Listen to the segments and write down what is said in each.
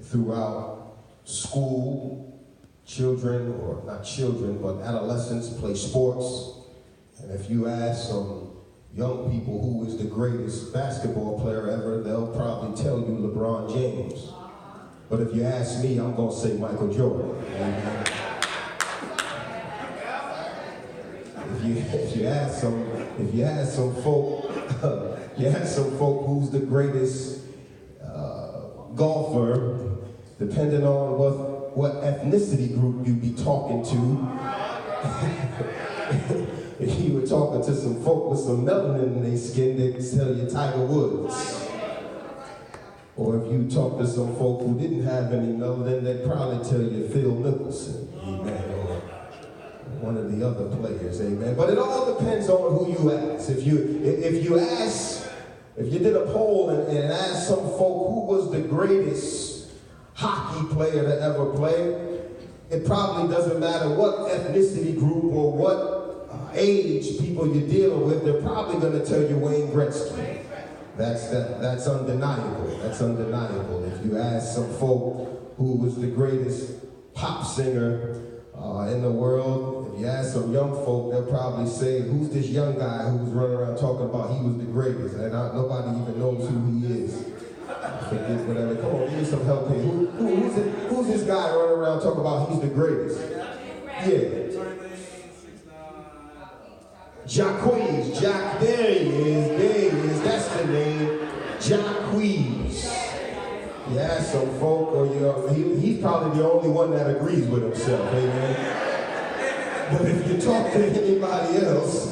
throughout school, children, or not children, but adolescents play sports. And if you ask some young people who is the greatest basketball player ever, they'll probably tell you LeBron James. But if you ask me, I'm going to say Michael Jordan. Amen. If you ask some folk, who's the greatest golfer, depending on what ethnicity group you be talking to. If you were talking to some folk with some melanin in their skin, they'd tell you Tiger Woods. Or if you talk to some folk who didn't have any melanin, they'd probably tell you Phil Mickelson, amen, or one of the other players, amen. But it all depends on who you ask. If you did a poll and asked some folk who was the greatest hockey player to ever play, it probably doesn't matter what ethnicity group or what age people you're dealing with, they're probably going to tell you Wayne Gretzky. That's undeniable. That's undeniable. If you ask some folk who was the greatest pop singer in the world, if you ask some young folk, they'll probably say, who's this young guy who was running around talking about he was the greatest? And nobody even knows who he is. Forget whatever. Come on, give me some help here. Who's this guy running around talking about he's the greatest? Yeah. Jacquees, there he is, that's the name, Jacquees. Yeah, some folk, or he's probably the only one that agrees with himself, amen. But if you talk to anybody else,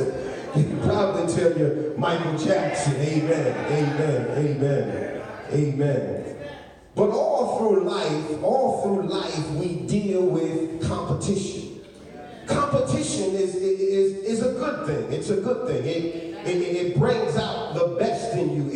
he'll probably tell you Michael Jackson, amen. But all through life, we deal with competition. Competition is a good thing. It's a good thing. It brings out the best in you.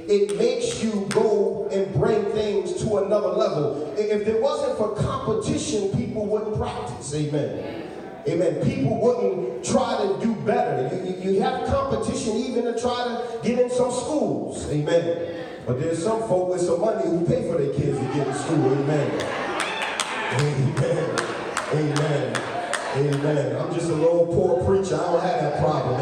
It makes you go and bring things to another level. If there wasn't for competition, people wouldn't practice. Amen. Amen. People wouldn't try to do better. You have competition even to try to get in some schools. Amen. But there's some folk with some money who pay for their kids to get in school. Amen. Amen. Amen. I'm just a little poor preacher. I don't have that problem.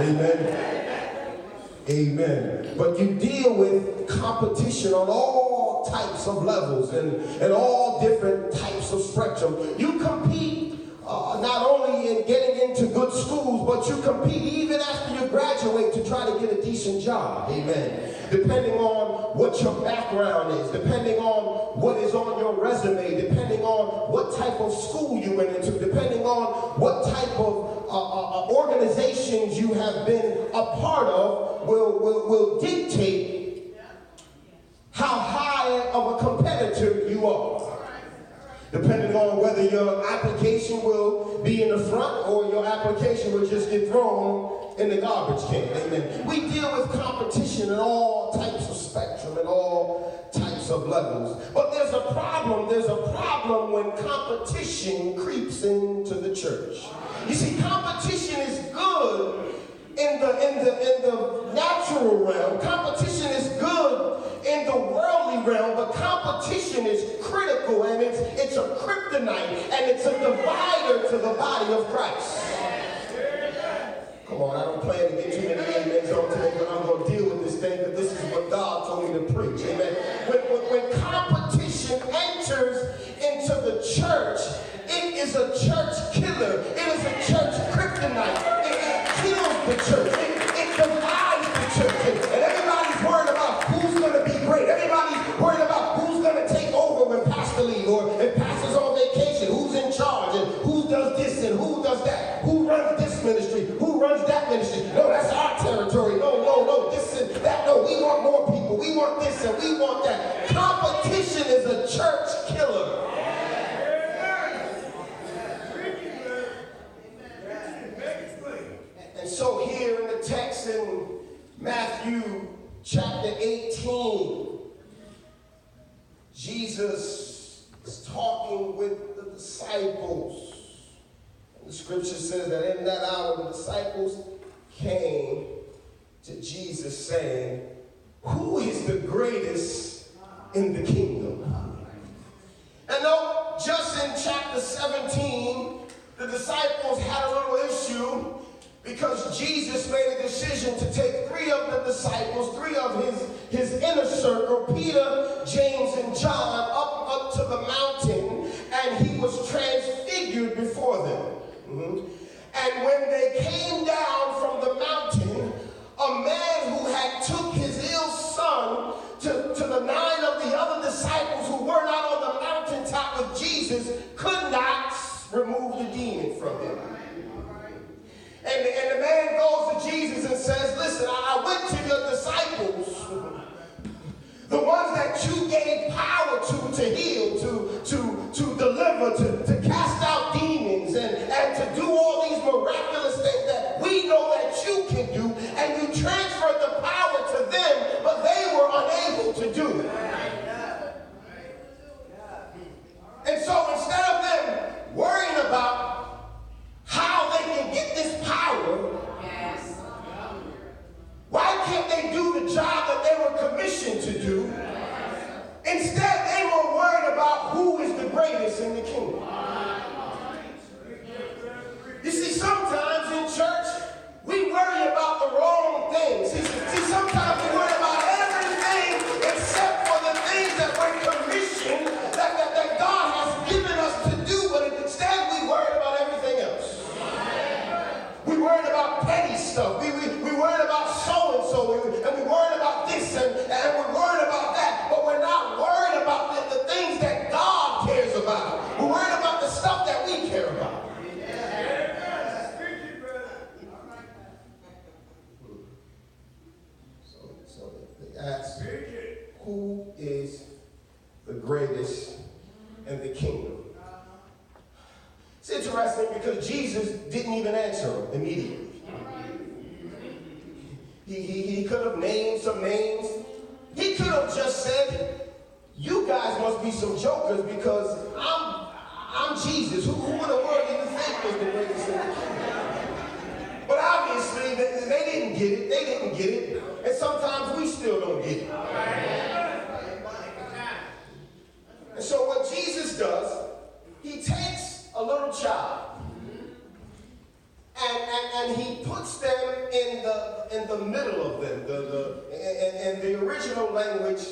Amen. But you deal with competition on all types of levels and all different types of spectrum. You compete not only in getting into good schools, but you compete even after you graduate to try to get a decent job. Amen. Depending on what your background is, depending on what is on your resume, depending on what type of school you went into, depending on what type of organizations you have been a part of, will dictate how high of a competitor you are. Depending on whether your application will be in the front or your application will just get thrown in the garbage can. Amen. We deal with competition in all types of spectrum and all types of levels. But there's a problem. There's a problem when competition creeps into the church. You see, competition is good in the natural realm. Competition is good in the worldly realm, but competition is critical, and it's a kryptonite, and it's a divider to the body of Christ. Come on, I don't plan to get too many amens on today, but I'm going to deal with this thing, because this is what God told me to preach. Amen. When competition enters into the church, it is a church killer. It is a church kryptonite. It kills the church. It divides the church. And everybody's worried about who's going to be great. Everybody's worried about who's going to take over when pastor leaves, or if pastor's on vacation, who's in charge, and who does this and who does that, who runs this ministry, who runs that ministry. No, that's our territory. No, this and that. No, we want more people. We want this and we want that. Competition is a church killer. And so here in the text in Matthew chapter 18, Jesus is talking with the disciples. And the scripture says that in that hour the disciples came to Jesus saying, "Who is the greatest in the kingdom?" chapter 17, the disciples had a little issue because Jesus made a decision to take three of the disciples, three of his inner circle, Peter, James, and John, up to the mountain, and he was transfigured before them. And when they came down from the mountain, a man who had took his ill son to the 9 of the other disciples who were not on the mountaintop with Jesus could not remove the demon from him. And the man goes to Jesus and says, listen, I went to your disciples, the ones that you gave power to heal, to deliver, to cast out demons, and to do all these miraculous things that we know that you can do, and you transferred the power to them, but they were unable to do it. And so instead of them worrying about how they can get this power, why can't they do the job that they were commissioned to do? Instead, they were worried about who is the greatest in the kingdom. You see, sometimes in church, we worry about the wrong things. See, sometimes we worry about everything except for the things that we're commissioned, that God has given us to do, but instead we worry about everything else. We worried about petty stuff. We worried about so-and-so, and we worried about this, and we're worried about that, but we're not worried about the things that God cares about. We're worried about the stuff that we care about. So they ask, who is the greatest in the kingdom? It's interesting because Jesus didn't even answer them immediately. He could have named some names. He could have just said, you guys must be some jokers because I'm Jesus. Who in the world do you think was the greatest in the kingdom? But obviously, they didn't get it. They didn't get it. And sometimes we still don't get it. And so what Jesus does, he takes a little child and he puts them in the middle of them. In the original language,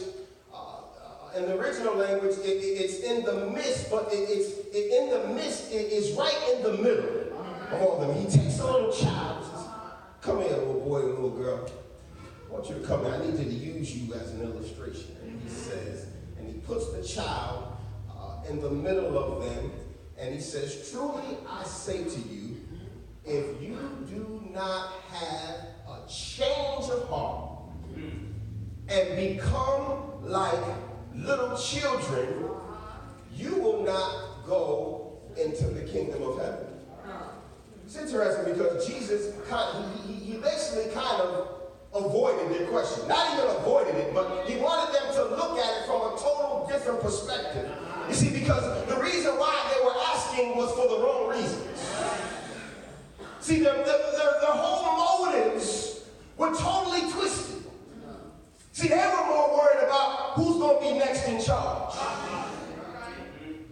it's in the midst, but in the midst, it is right in the middle of all of them. He takes a little child and says, come here, little boy and little girl. I want you to come here. I need you to use you as an illustration. And he says, and he puts the child in the middle of them, and he says, truly I say to you, if you do not have a change of heart and become like little children, you will not go into the kingdom of heaven. It's interesting because Jesus, he basically kind of avoided their question. Not even avoided it, but he wanted them to look at it from a total different perspective. You see, because the reason why they were asking was for the wrong reasons. See, their whole motives were totally twisted. See, they were more worried about who's going to be next in charge.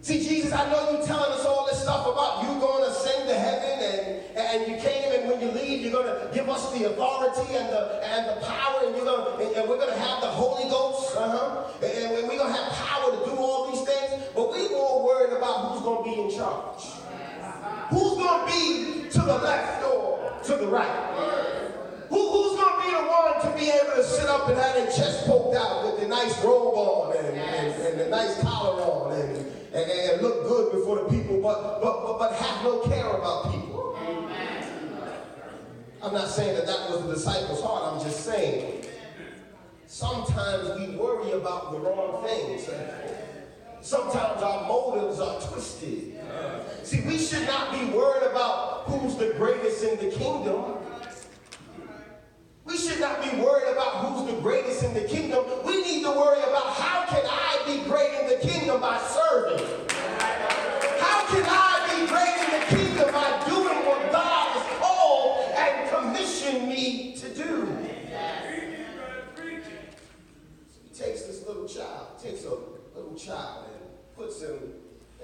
See, Jesus, I know you're telling us all this stuff about you going to ascend to heaven, and you came, and when you leave, you're going to give us the authority and the power, and we're going to have the Holy Ghost, and we're going to have power to do all these things. But we more worried about who's going to be in charge. Who's going to be to the left or to the right? Who's going to be the one to be able to sit up and have their chest poked out with the nice robe on and the nice collar on and look good before the people, but have no care about people? I'm not saying that was the disciples' heart. I'm just saying sometimes we worry about the wrong things. Sometimes our motives are twisted. See, we should not be worried about who's the greatest in the kingdom. We should not be worried about who's the greatest in the kingdom. We need to worry about how can I be great in the kingdom by serving? How can I be great in the kingdom by doing what God has called and commissioned me to do? So he takes this little child, and puts him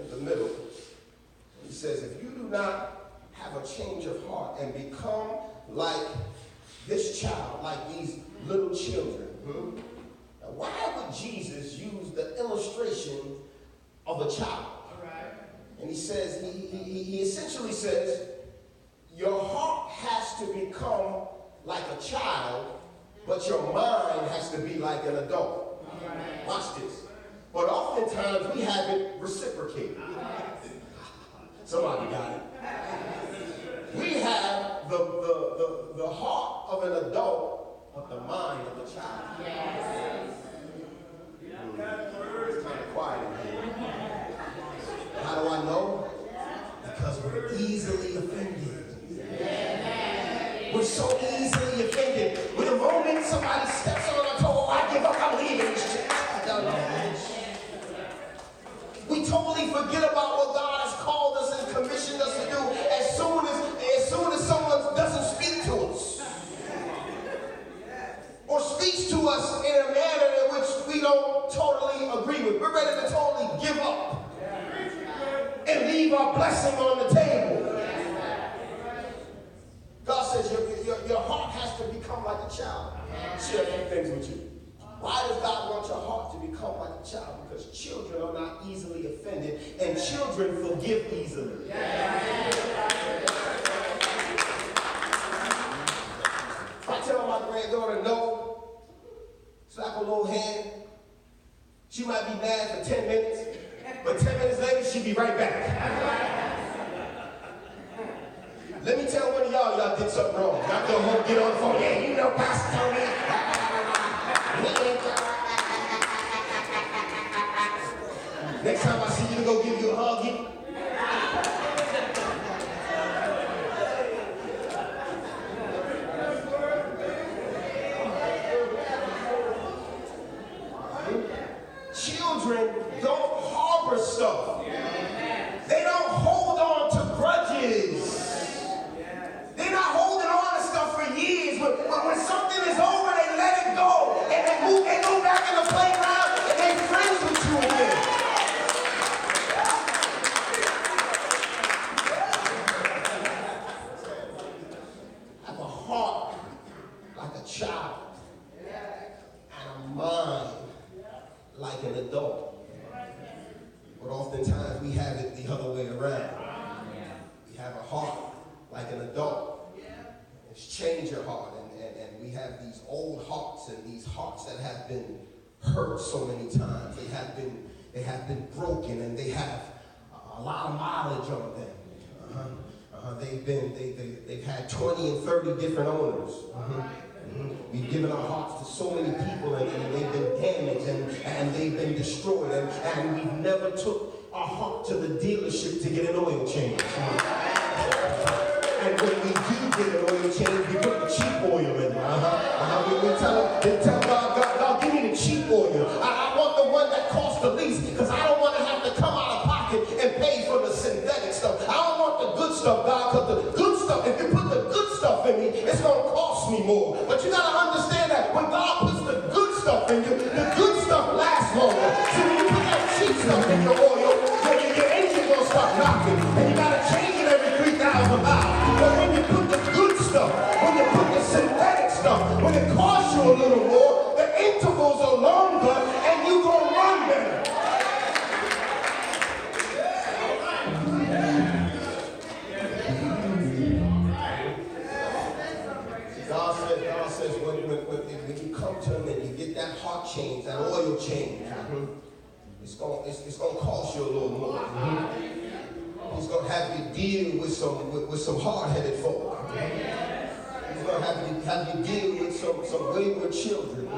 in the middle. He says, if you do not have a change of heart and become like this child, like these little children, now, why would Jesus use the illustration of a child? And he says, he essentially says, your heart has to become like a child, but your mind has to be like an adult. Watch this. But oftentimes we have it reciprocated. Somebody got it. We have the heart of an adult, but the mind of a child. Yes. It's kind of quiet in here. How do I know? Because we're easily offended. We're so easily offended. With a moment somebody steps on our toe, I give up, I'm leaving this church. We totally forget about what God has called us and commissioned us to do as soon as someone doesn't speak to us. Or speaks to us in a manner in which we don't totally agree with. We're ready to totally give up and leave our blessing on the table. God says your heart has to become like a child. Share a few things with you. Why does God want your heart to become like a child? Because children are not easily offended, and children forgive easily. If I tell my granddaughter no, slap a little hand, she might be mad for 10 minutes, but 10 minutes later, she'll be right back. Let me tell one of y'all did something wrong. Y'all go home, get on the phone. Yeah, you know, Pastor told me. Next time I see you, go give you a hug. Children don't harbor stuff. They don't hold on to grudges. They're not holding on to stuff for years. But when something is over, they let it go. And they go back in the playground and they're friends with you again. Have a heart like a child and a mind like an adult. But oftentimes we have it the other way around. We have a heart like an adult. It's change your heart. And we have these old hearts and these hearts that have been hurt so many times. They have been broken, and they have a lot of mileage on them. They've had 20 and 30 different owners. We've given our hearts to so many people, and they've been damaged and they've been destroyed, and we've never took our heart to the dealership to get an oil change. And when we do get an oil change, we put the cheap oil in there. We tell God, give me the cheap oil. I want the one that costs the least, because I don't want to have to come out of pocket and pay for the synthetic stuff. I don't want the good stuff, God, because the good stuff, if you put the good stuff in me, it's going to cost me more. But you got to understand that when God puts the good stuff in you, the good stuff lasts longer. So when you put that cheap stuff in your oil, your engine going to start knocking, and you got to change it every 3,000 miles. But when you put the good stuff, when you put the synthetic stuff, when it costs you a little more, the intervals are longer, and you going to run better. God says when you come to him and you get that heart change, that oil change, it's going to cost you a little more. He's going to have you deal with some hard-headed folk. He's going to have you deal with some wayward children.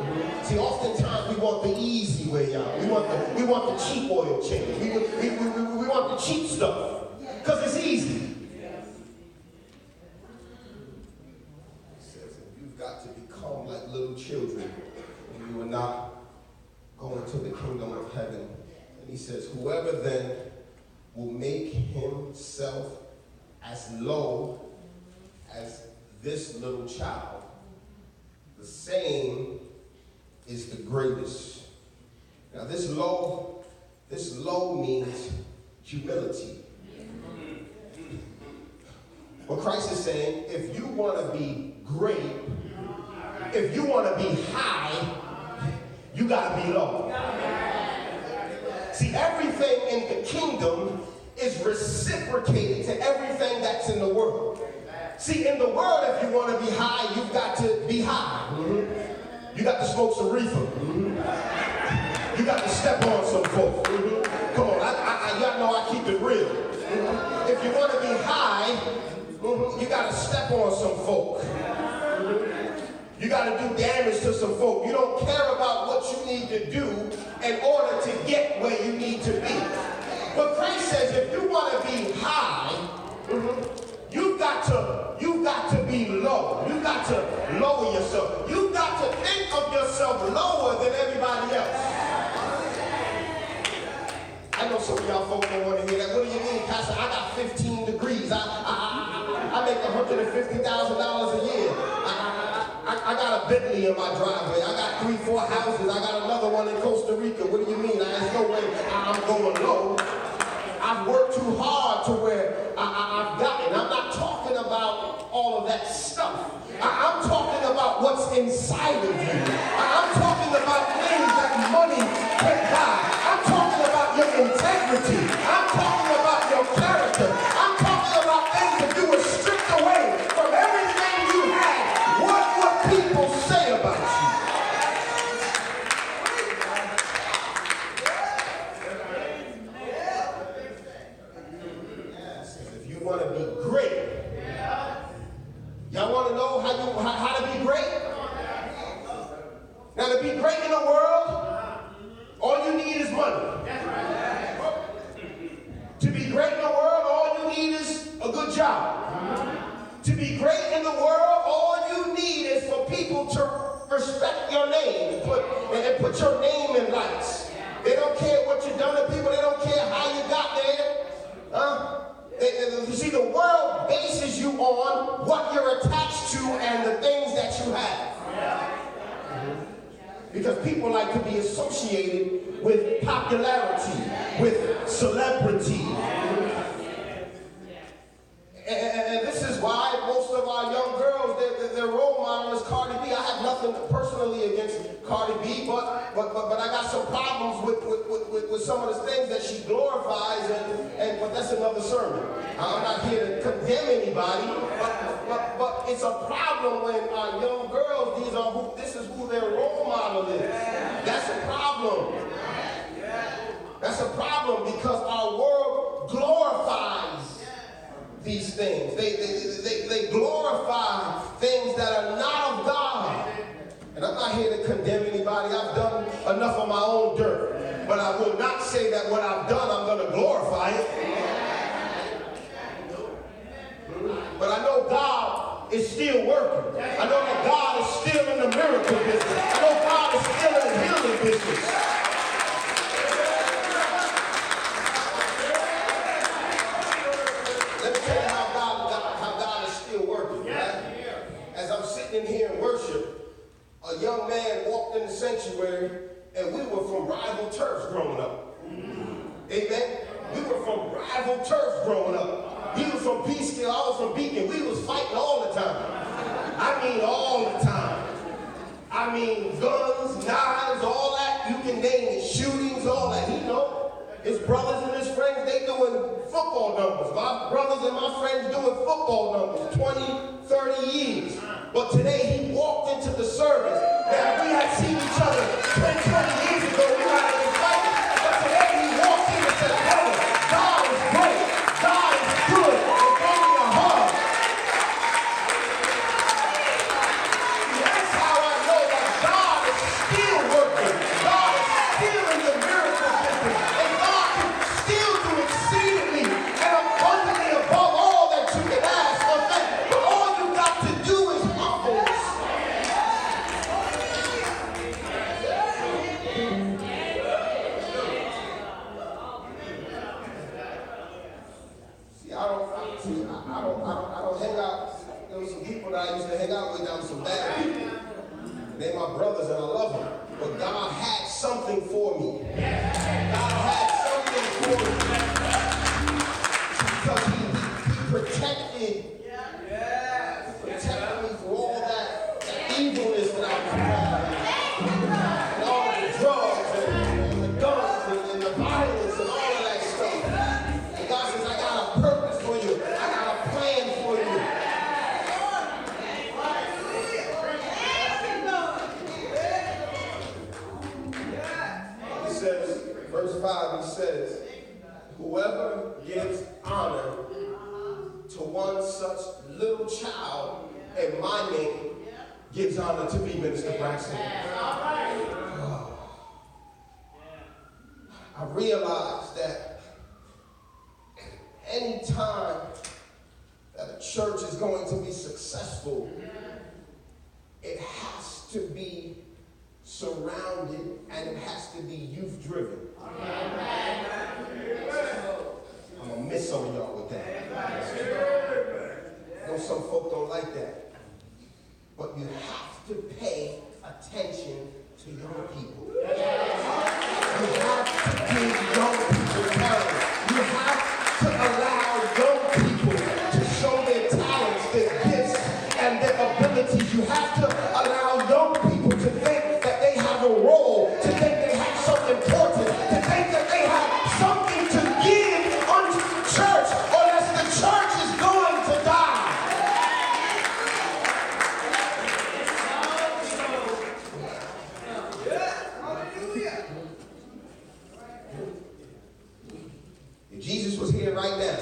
See, oftentimes we want the easy way out. We want the cheap oil change. We want the cheap stuff because it's easy. He says, you've got to become like little children, and you are not going to the kingdom of heaven. And he says, whoever then will make himself as low as this little child, the same is the greatest. Now this low means humility. What Christ is saying, if you want to be great, if you want to be high, you got to be low. See, everything in the kingdom is reciprocated to everything that's in the world. See, in the world, if you want to be high, you've got to be high. You got to smoke some reefer. You got to step on some folks. Come on, y'all know I keep it real. If you want to be high, you got to step on some folk. You got to do damage to some folk. You don't care about what you need to do in order to get where you need to be. But Christ says if you want to be high, you've got to be low. You've got to lower yourself. You've got to think of yourself lower than everybody else. I know some of y'all folks don't want to hear that. What do you mean, Pastor? I got 15 degrees. I make $150,000 a year. I got a Bentley in my driveway. I got 3-4 houses. I got another one in Costa Rica. What do you mean? There's no way I'm going low. I've worked too hard to where I've gotten. I'm not talking about all of that stuff. I'm talking about what's inside of you. I'm talking about things that money can buy. I'm talking about your integrity. I'm talking about your character. I'm talking about things that you were stripped away from everything you had. What would people say about you? If you want to be great, y'all want to know how to be great? Now, to be great in the world, all you need is money. To be great in the world, all you need is a good job. To be great in the world, all you need is for people to respect your name and put your name in lights. They don't care what you've done to people. They don't care how you got there. You see, the world bases you on what you're attached to and the things that you have. Because people like to be associated with popularity, with celebrity. And this is why most of our young girls, their role model is Cardi B. I have nothing personally against Cardi B, but I got some problems with some of the things that she glorifies, but that's another sermon. I'm not here to condemn anybody, but it's a problem when our young girls, this is who their role model is. That's a problem. That's a problem because our world glorifies these things. They glorify things that are not of God. And I'm not here to condemn anybody. I've done enough of my own dirt. But I will not say that what I've done, I'm going to glorify it. But I know God is still working. I know that God is still in the miracle business. I know God is still in the healing business. Let me tell you how God is still working. Right? As I'm sitting in here in worship, a young man walked in the sanctuary, and we were from rival turfs growing up. Amen? We were from rival turfs growing up. He was from Poughkeepsie, I was from Beacon. We was fighting all the time. I mean all the time. I mean guns, knives, all that. You can name it. Shootings, all that. He know. His brothers and his friends, they doing football numbers. My brothers and my friends doing football numbers. 20, 30 years. But today he walked into the service. Now if we had seen each other 10, 20 years ago, we might have been fighting. But today he walked in and said, brother, God is great. God is good. And gave me a hug. That's how I know that God is still working. God is still in the miracle business. And God can still do exceedingly and abundantly above all that you can ask or think. But all you got to do is humble yourself. I don't hang out. There were some people that I used to hang out with. There were some bad people. They're my brothers and I love them. But God had something for me. God had something for me. Because verse 5, he says, whoever gives honor to one such little child in my name gives honor to me, Minister Braxton. I realize that any time that a church is going to be successful, it has to be surrounded and it has to be youth driven. I'm going to miss some of y'all with that. I know some folk don't like that. But you have to pay attention to young people. You have to give young people talent. You have to allow young people to show their talents, their gifts, and their abilities. You have to allow young people to think that they have a role, to think they have something important, to think that they have something to give unto the church, or else the church is going to die. If Jesus was here right now,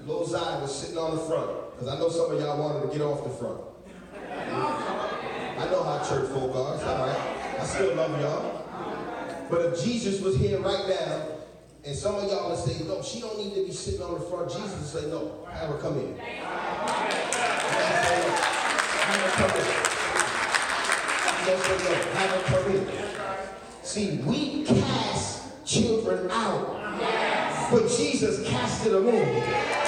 little Zion was sitting on the front, because I know some of y'all wanted to get off the front. I know how church folk are. It's all right. I still love y'all. But if Jesus was here right now, and some of y'all would say, no, she don't need to be sitting on the front, Jesus would say, no, have her come in. Have her come in. Have her come in. See, we cast children out, but Jesus casted them in.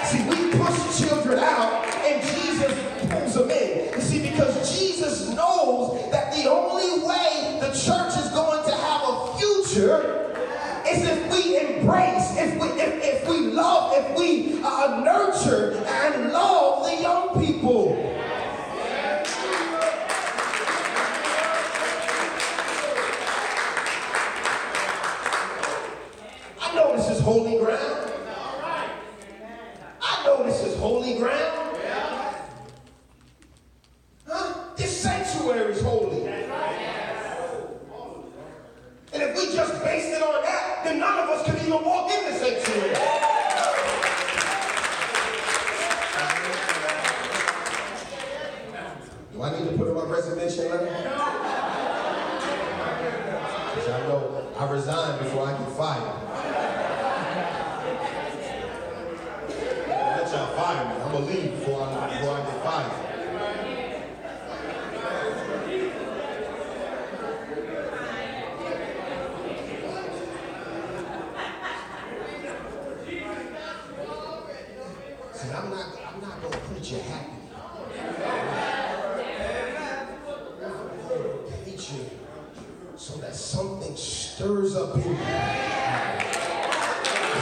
See, we push children out, and Jesus pulls them in. You see, because Jesus knows that the only way the church is going to have a future is if we embrace, if we love, if we nurture and love the young people. I know this is holy ground. I know this is holy ground. Huh? This sanctuary is holy. And if we just based it on that, then none of us could even walk in the sanctuary. Do I need to put in my resignation letter? Because I know I resign before I get fired. Let y'all fire me. I'm going to leave before I get fired. See, I'm not going to preach you happy. I'm going to preach you so that something stirs up in you.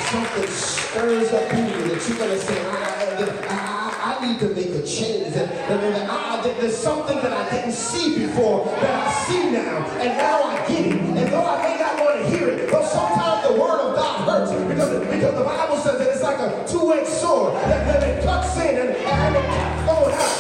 Something stirs up in you that you're going to say, I need to make a change. There's something that I didn't see before that I see now, and now I get it. And though I may not want to hear it, but sometimes the word of God hurts because the Bible says that it's like a two-edged sword that it cuts in and it cuts going out.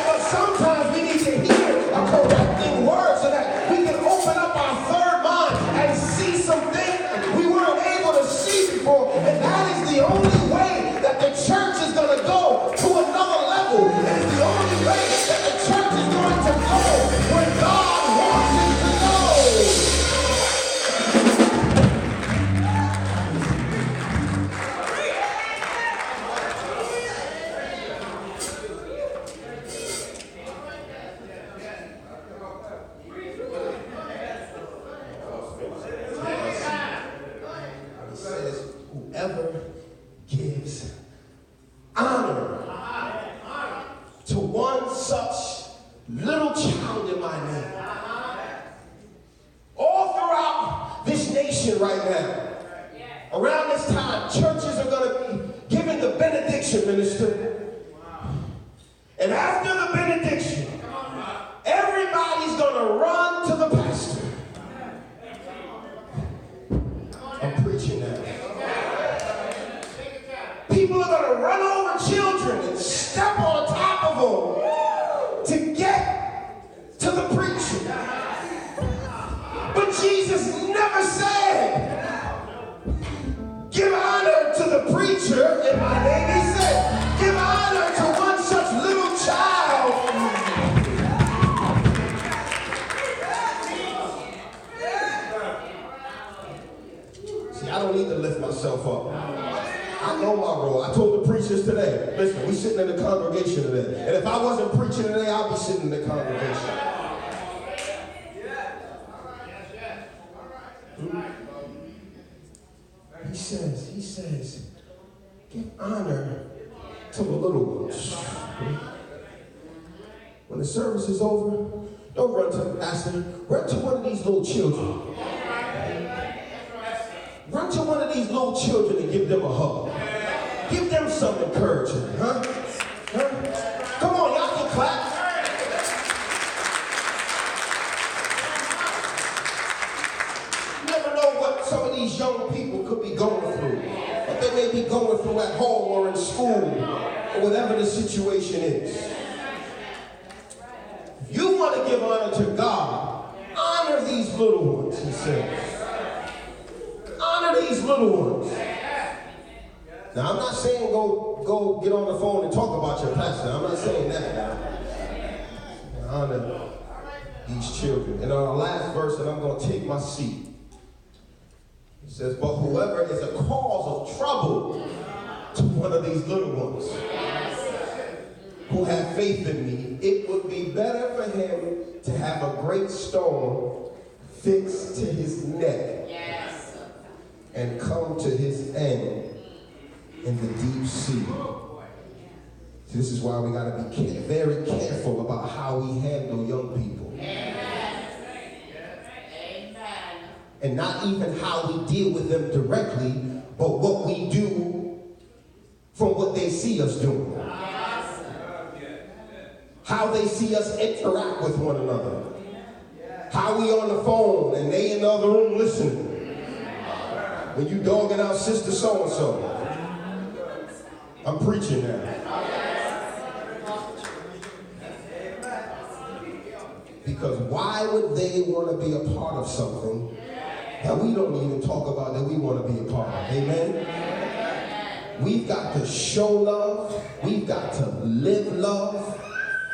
But sometimes we need to hear a correcting word so that we can open up our third mind and see something we weren't able to see before. And that is the only way that the church is going to go to another level. It is the only way that the church is going to go where God wants it to go. It says, whoever gives honor to one such little child in my name. All throughout this nation right now, around this time, churches are going to be given the benediction, minister. And after the benediction, everybody's going to run to the pastor. I'm preaching now. People are going to run over children and step on top of them to get to the preacher. But Jesus never said See, I don't need to lift myself up. I know my role. I told the preachers today, listen, we sitting in the congregation today. And if I wasn't preaching today, I'll be sitting in the congregation. He says, give honor to the little ones. When the service is over, don't run to the pastor. Run to one of these little children. Run to one of these little children and give them a hug. Give them some encouragement, huh? Come on, y'all can clap. You never know what some of these young people could be going through. What they may be going through at home or in school or whatever the situation is. If you want to give honor to God, honor these little ones, he says. Honor these little ones. Now, I'm not saying go get on the phone and talk about your pastor. I'm not saying that. Honor these children. And on the last verse, and I'm going to take my seat. It says, but whoever is a cause of trouble to one of these little ones who have faith in me, it would be better for him to have a great stone fixed to his neck and come to his end in the deep sea. This is why we got to be very careful about how we handle young people. And not even how we deal with them directly, but what we do from what they see us doing. How they see us interact with one another. How we on the phone and they in the other room listening. When you dogging out sister so-and-so. I'm preaching now. Because why would they want to be a part of something that we don't even talk about that we want to be a part of? Amen? We've got to show love. We've got to live love.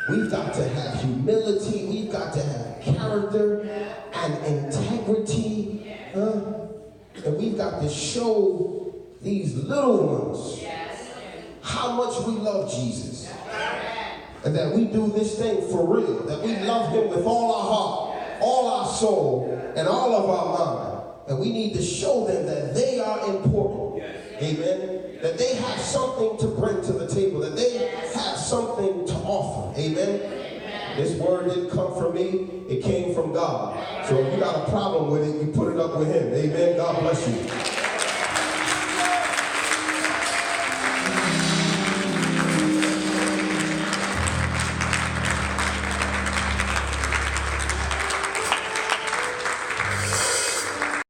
We've got to have humility. We've got to have character and integrity. And we've got to show these little ones how much we love Jesus. And that we do this thing for real. That we love him with all our heart, all our soul, and all of our mind. And we need to show them that they are important. Amen. That they have something to bring to the table. That they have something to offer. Amen. This word didn't come from me. It came from God. So if you got a problem with it, you put it up with him. Amen. God bless you.